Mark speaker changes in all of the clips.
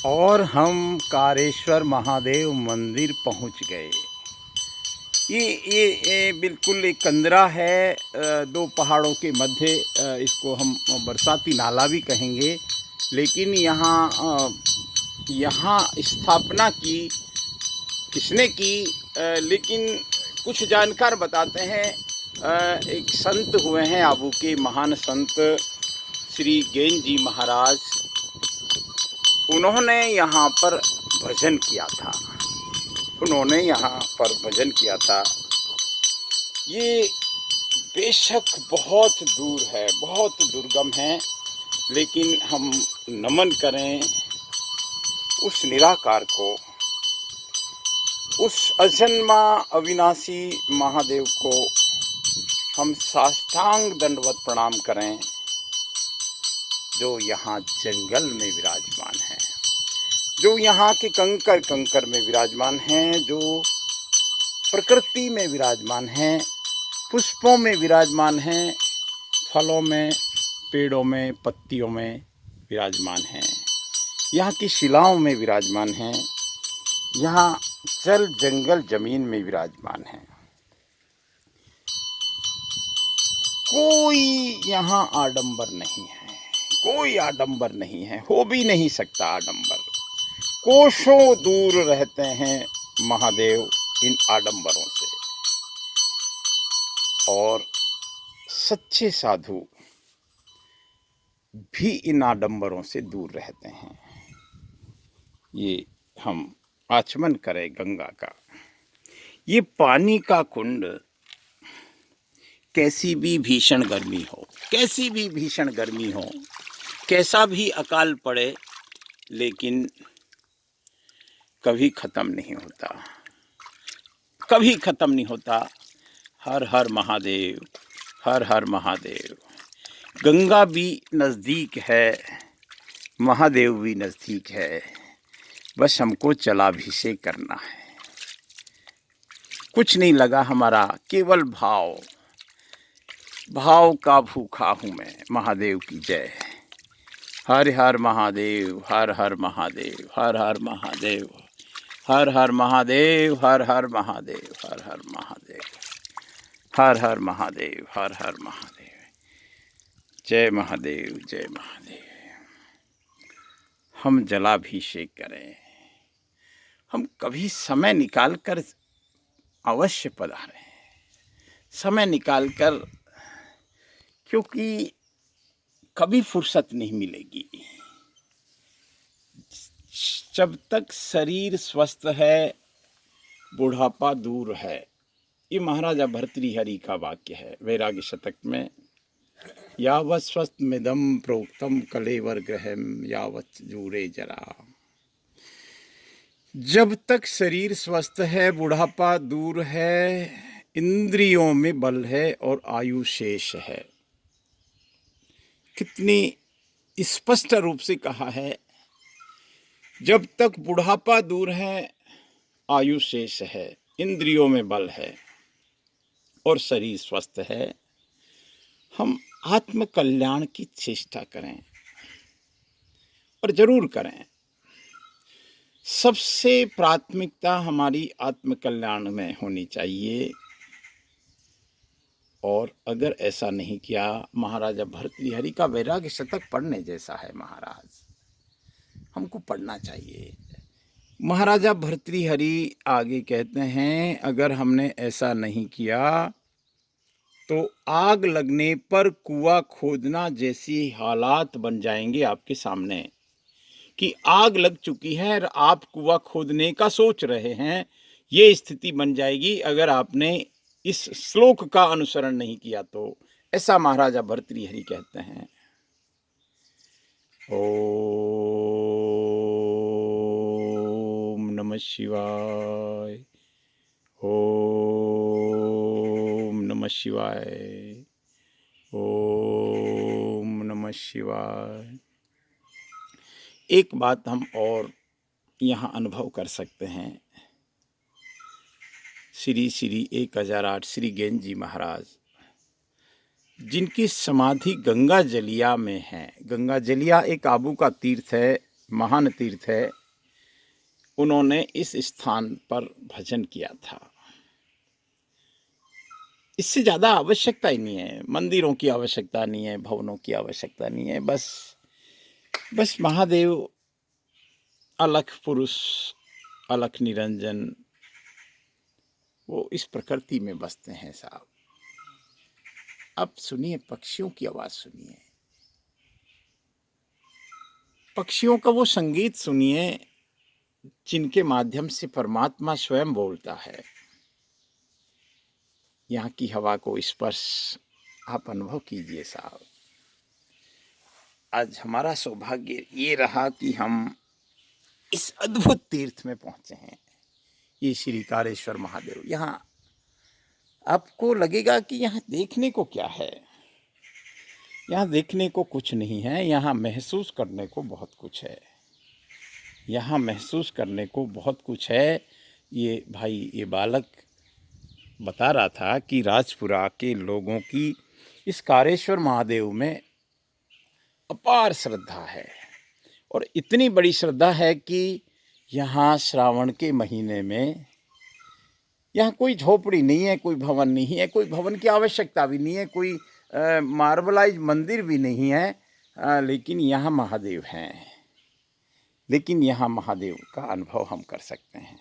Speaker 1: और हम कारेश्वर महादेव मंदिर पहुंच गए। ये बिल्कुल एक कंदरा है, दो पहाड़ों के मध्य। इसको हम बरसाती नाला भी कहेंगे। लेकिन यहाँ स्थापना की किसने की, लेकिन कुछ जानकार बताते हैं, एक संत हुए हैं आबू के, महान संत श्री गेन जी महाराज। उन्होंने यहाँ पर भजन किया था। ये बेशक बहुत दूर है, बहुत दुर्गम है, लेकिन हम नमन करें उस निराकार को, उस अजन्मा अविनाशी महादेव को। हम साष्टांग दंडवत प्रणाम करें, जो यहाँ जंगल में विराजमान है, जो यहाँ के कंकर कंकर में विराजमान हैं, जो प्रकृति में विराजमान हैं, पुष्पों में विराजमान हैं, फलों में, पेड़ों में, पत्तियों में विराजमान हैं, यहाँ की शिलाओं में विराजमान हैं, यहाँ जल जंगल जमीन में विराजमान हैं। कोई यहाँ आडंबर नहीं है, कोई आडंबर नहीं है, हो भी नहीं सकता आडंबर। कोसों दूर रहते हैं महादेव इन आडंबरों से, और सच्चे साधु भी इन आडंबरों से दूर रहते हैं। ये हम आचमन करें गंगा का। ये पानी का कुंड, कैसी भी भीषण गर्मी हो, कैसी भी भीषण गर्मी हो, कैसा भी अकाल पड़े, लेकिन कभी ख़त्म नहीं होता, कभी ख़त्म नहीं होता। हर हर महादेव, हर हर महादेव। गंगा भी नज़दीक है, महादेव भी नज़दीक है, बस हमको जलाभिषेक करना है। कुछ नहीं लगा हमारा, केवल भाव, भाव का भूखा हूँ मैं। महादेव की जय। हर हर महादेव, हर हर महादेव, हर हर महादेव, हर हर महादेव, हर हर महादेव, हर हर महादेव, हर हर महादेव, हर हर महादेव। जय महादेव, जय महादेव। हम जलाभिषेक करें। हम कभी समय निकाल कर अवश्य पधारें, समय निकाल कर, क्योंकि कभी फुर्सत नहीं मिलेगी। जब तक शरीर स्वस्थ है, बुढ़ापा दूर है। ये महाराजा भर्तृहरि का वाक्य है वैराग्य शतक में। यावत् स्वस्थमिदं प्रोक्तम कलेवर गृहम यावत् जूरे जरा। जब तक शरीर स्वस्थ है, बुढ़ापा दूर है, इंद्रियों में बल है और आयु शेष है। कितनी स्पष्ट रूप से कहा है। जब तक बुढ़ापा दूर है, आयु शेष है, इंद्रियों में बल है और शरीर स्वस्थ है, हम आत्म कल्याण की चेष्टा करें, और जरूर करें। सबसे प्राथमिकता हमारी आत्म कल्याण में होनी चाहिए। और अगर ऐसा नहीं किया, महाराजा भर्तृहरि का वैराग्य शतक पढ़ने जैसा है महाराज, हमको पढ़ना चाहिए। महाराजा भर्तृहरि आगे कहते हैं, अगर हमने ऐसा नहीं किया तो आग लगने पर कुआं खोदना जैसी हालात बन जाएंगे आपके सामने, कि आग लग चुकी है और आप कुआं खोदने का सोच रहे हैं। ये स्थिति बन जाएगी अगर आपने इस श्लोक का अनुसरण नहीं किया तो। ऐसा महाराजा भर्तृहरि कहते हैं। ओम नमः शिवाय, ओम नमः शिवाय, ओम नमः शिवाय। एक बात हम और यहाँ अनुभव कर सकते हैं। श्री 1008 श्री गेन जी महाराज, जिनकी समाधि गंगा जलिया में है। गंगा जलिया एक आबू का तीर्थ है, महान तीर्थ है, उन्होंने इस स्थान पर भजन किया था। इससे ज़्यादा आवश्यकता ही नहीं है, मंदिरों की आवश्यकता नहीं है, भवनों की आवश्यकता नहीं है। बस महादेव अलख पुरुष, अलख निरंजन, वो इस प्रकृति में बसते हैं साहब। अब सुनिए, पक्षियों की आवाज सुनिए, पक्षियों का वो संगीत सुनिए जिनके माध्यम से परमात्मा स्वयं बोलता है। यहाँ की हवा को स्पर्श आप अनुभव कीजिए साहब। आज हमारा सौभाग्य ये रहा कि हम इस अद्भुत तीर्थ में पहुंचे हैं, ये श्री कारेश्वर महादेव। यहाँ आपको लगेगा कि यहाँ देखने को क्या है। यहाँ देखने को कुछ नहीं है, यहाँ महसूस करने को बहुत कुछ है। यहाँ महसूस करने को बहुत कुछ है। ये भाई, ये बालक बता रहा था कि राजपुरा के लोगों की इस कारेश्वर महादेव में अपार श्रद्धा है, और इतनी बड़ी श्रद्धा है कि यहाँ श्रावण के महीने में यहाँ कोई झोपड़ी नहीं है, कोई भवन नहीं है, कोई भवन की आवश्यकता भी नहीं है, कोई मार्बलाइज मंदिर भी नहीं है, लेकिन यहाँ महादेव हैं। लेकिन यहाँ महादेव का अनुभव हम कर सकते हैं।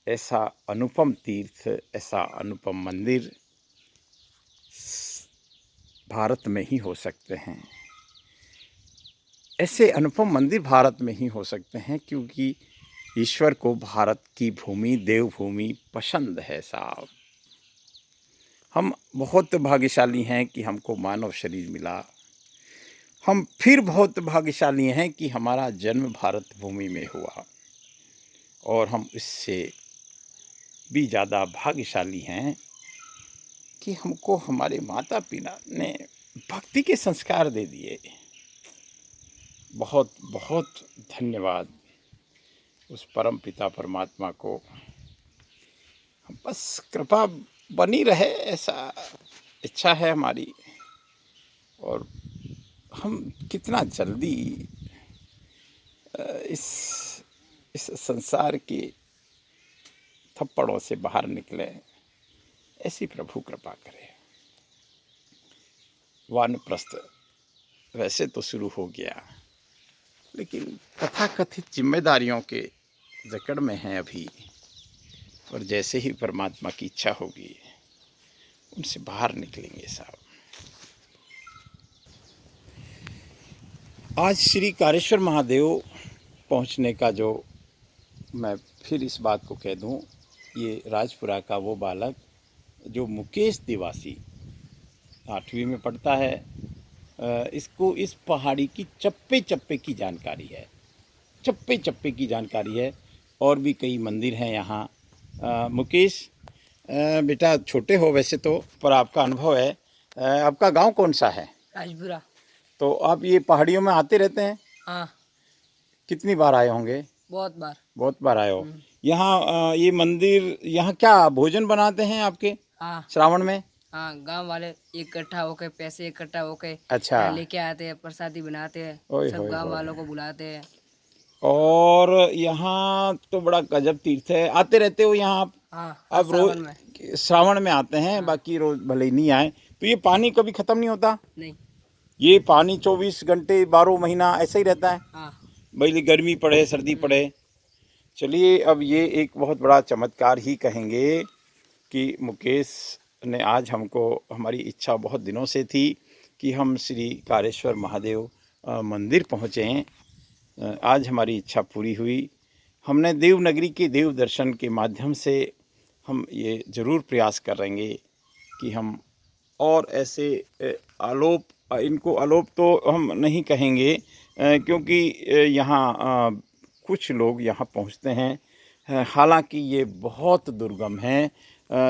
Speaker 1: ऐसा अनुपम तीर्थ, ऐसा अनुपम मंदिर भारत में ही हो सकते हैं। ऐसे अनुपम मंदिर भारत में ही हो सकते हैं क्योंकि ईश्वर को भारत की भूमि, देवभूमि पसंद है साहब। हम बहुत भाग्यशाली हैं कि हमको मानव शरीर मिला। हम फिर बहुत भाग्यशाली हैं कि हमारा जन्म भारत भूमि में हुआ, और हम इससे भी ज़्यादा भाग्यशाली हैं कि हमको हमारे माता पिता ने भक्ति के संस्कार दे दिए। बहुत बहुत धन्यवाद उस परम पिता परमात्मा को। बस कृपा बनी रहे, ऐसा इच्छा है हमारी। और हम कितना जल्दी इस संसार के थप्पड़ों से बाहर निकले, ऐसी प्रभु कृपा करे। वानप्रस्थ वैसे तो शुरू हो गया, लेकिन तथाकथित जिम्मेदारियों के जकड़ में हैं अभी, और जैसे ही परमात्मा की इच्छा होगी उनसे बाहर निकलेंगे साहब। आज श्री कारेश्वर महादेव पहुंचने का जो, मैं फिर इस बात को कह दूं, ये राजपुरा का वो बालक जो मुकेश दिवासी 8वीं में पढ़ता है, इसको इस पहाड़ी की चप्पे चप्पे की जानकारी है, चप्पे चप्पे की जानकारी है। और भी कई मंदिर हैं यहाँ। मुकेश, बेटा छोटे हो वैसे तो, पर आपका अनुभव है। आपका गांव कौन सा है?
Speaker 2: राजपुरा।
Speaker 1: तो आप ये पहाड़ियों में आते रहते हैं?
Speaker 2: हाँ।
Speaker 1: कितनी बार आए होंगे?
Speaker 2: बहुत बार।
Speaker 1: बहुत बार आए हो। यहाँ ये मंदिर, यहाँ क्या भोजन बनाते हैं आपके?
Speaker 2: हाँ।
Speaker 1: श्रावण में?
Speaker 2: हाँ, गांव वाले इकट्ठा होके, पैसे इकट्ठा होके
Speaker 1: अच्छा,
Speaker 2: लेके आते हैं, प्रसादी बनाते हैं, सब गांव वालों को बुलाते हैं।
Speaker 1: और यहाँ तो बड़ा गजब तीर्थ है। आते रहते हो यहाँ आप?
Speaker 2: हाँ,
Speaker 1: अब रोज श्रावण में आते हैं। हाँ। बाकी रोज भले ही नहीं आए। तो ये पानी कभी खत्म नहीं होता?
Speaker 2: नहीं,
Speaker 1: ये पानी 24 घंटे 12 महीना ऐसा ही रहता है?
Speaker 2: हाँ।
Speaker 1: भले गर्मी पड़े सर्दी पड़े। चलिए, अब ये एक बहुत बड़ा चमत्कार ही कहेंगे कि मुकेश ने आज हमको, हमारी इच्छा बहुत दिनों से थी कि हम श्री कारेश्वर महादेव मंदिर पहुँचें। आज हमारी इच्छा पूरी हुई। हमने देवनगरी के देव दर्शन के माध्यम से हम ये ज़रूर प्रयास करेंगे कि हम और ऐसे आलोप, इनको आलोप तो हम नहीं कहेंगे क्योंकि यहाँ कुछ लोग यहाँ पहुँचते हैं। हालांकि ये बहुत दुर्गम है।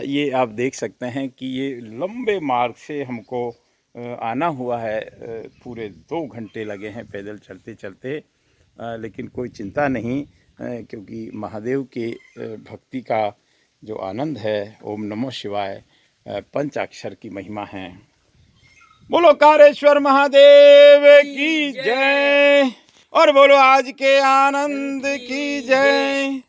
Speaker 1: ये आप देख सकते हैं कि ये लंबे मार्ग से हमको आना हुआ है। पूरे 2 घंटे लगे हैं पैदल चलते चलते, लेकिन कोई चिंता नहीं, क्योंकि महादेव के भक्ति का जो आनंद है, ओम नमो शिवाय, पंचाक्षर की महिमा है। बोलो कारेश्वर महादेव की जय। और बोलो आज के आनंद की जय।